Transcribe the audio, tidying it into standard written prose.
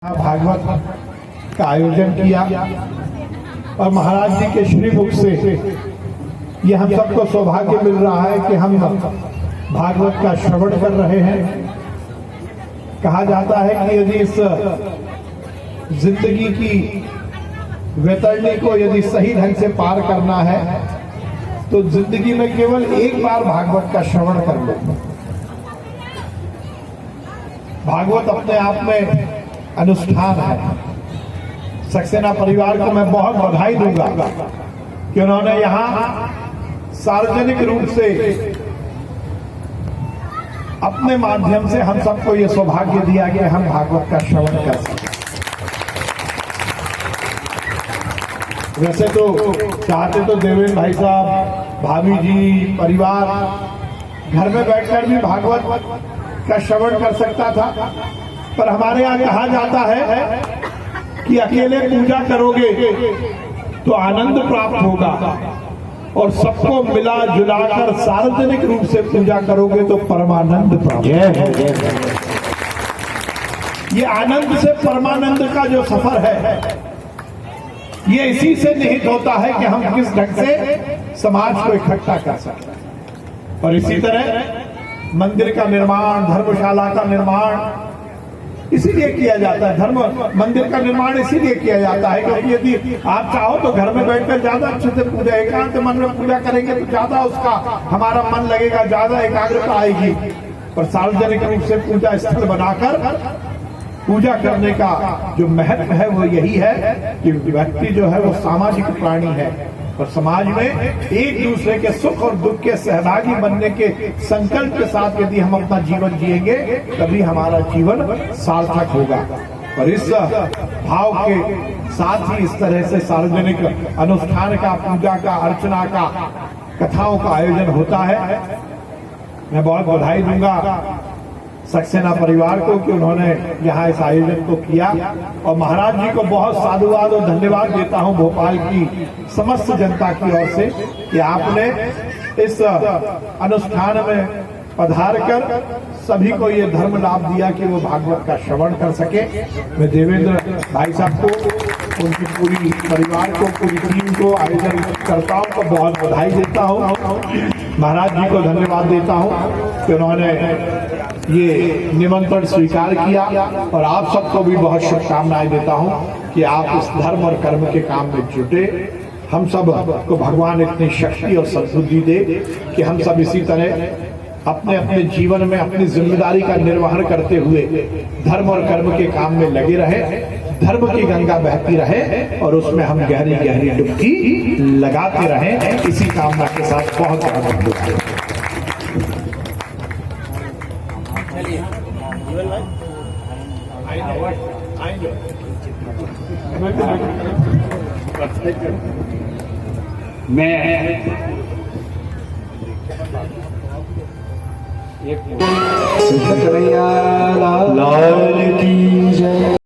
भागवत का आयोजन किया और महाराज जी के श्री मुख से ये हम सबको सौभाग्य मिल रहा है कि हम भागवत का श्रवण कर रहे हैं। कहा जाता है कि यदि इस जिंदगी की वैतरणी को यदि सही ढंग से पार करना है तो जिंदगी में केवल एक बार भागवत का श्रवण कर लो। भागवत अपने आप में अनुष्ठान है। सक्सेना परिवार को मैं बहुत बधाई दूंगा कि उन्होंने यहाँ सार्वजनिक रूप से अपने माध्यम से हम सबको ये सौभाग्य दिया कि हम भागवत का श्रवण कर सकें। वैसे तो चाहते तो देवेंद्र भाई साहब, भाभी जी, परिवार घर में बैठकर भी भागवत का श्रवण कर सकता था, पर हमारे यहाँ कहा जाता है कि अकेले पूजा करोगे तो आनंद प्राप्त होगा और सबको मिला जुलाकर सार्वजनिक रूप से पूजा करोगे तो परमानंद प्राप्त होगा। ये आनंद से परमानंद का जो सफर है ये इसी से निहित होता है कि हम किस ढंग से समाज को इकट्ठा कर सकते हैं। और इसी तरह मंदिर का निर्माण, धर्मशाला का निर्माण इसीलिए किया जाता है। धर्म मंदिर का निर्माण इसीलिए किया जाता है क्योंकि यदि आप चाहो तो घर में बैठकर ज्यादा अच्छे से पूजा, एकांत मन में पूजा करेंगे तो ज्यादा उसका हमारा मन लगेगा, ज्यादा एकाग्रता आएगी। पर सार्वजनिक रूप से पूजा स्थल बनाकर पूजा करने का जो महत्व है वो यही है कि व्यक्ति जो है वो सामाजिक प्राणी है और समाज में एक दूसरे के सुख और दुख के सहभागी बनने के संकल्प के साथ यदि हम अपना जीवन जिएंगे तभी हमारा जीवन सार्थक होगा। और इस भाव के साथ ही इस तरह से सार्वजनिक अनुष्ठान का, पूजा का, अर्चना का, कथाओं का आयोजन होता है। मैं बहुत बधाई दूंगा सक्सेना परिवार को कि उन्होंने यहाँ इस आयोजन को किया और महाराज जी को बहुत साधुवाद और धन्यवाद देता हूँ भोपाल की समस्त जनता की ओर से कि आपने इस अनुष्ठान में पधार कर सभी को ये धर्म लाभ दिया कि वो भागवत का श्रवण कर सके। मैं देवेंद्र भाई साहब को, उनकी पूरी परिवार को, पूरी टीम को, आयोजनकर्ताओं को बहुत बधाई देता हूँ। महाराज जी को धन्यवाद देता हूँ कि उन्होंने ये निमंत्रण स्वीकार किया और आप सबको भी बहुत शुभकामनाएं देता हूं कि आप इस धर्म और कर्म के काम में जुटे। हम सब को भगवान इतनी शक्ति और सद्बुद्धि दे कि हम सब इसी तरह अपने अपने जीवन में अपनी जिम्मेदारी का निर्वहन करते हुए धर्म और कर्म के काम में लगे रहे, धर्म की गंगा बहती रहे और उसमें हम गहरी गहरी डुबकी लगाते रहें। इसी कामना के साथ बहुत बहुत लाल की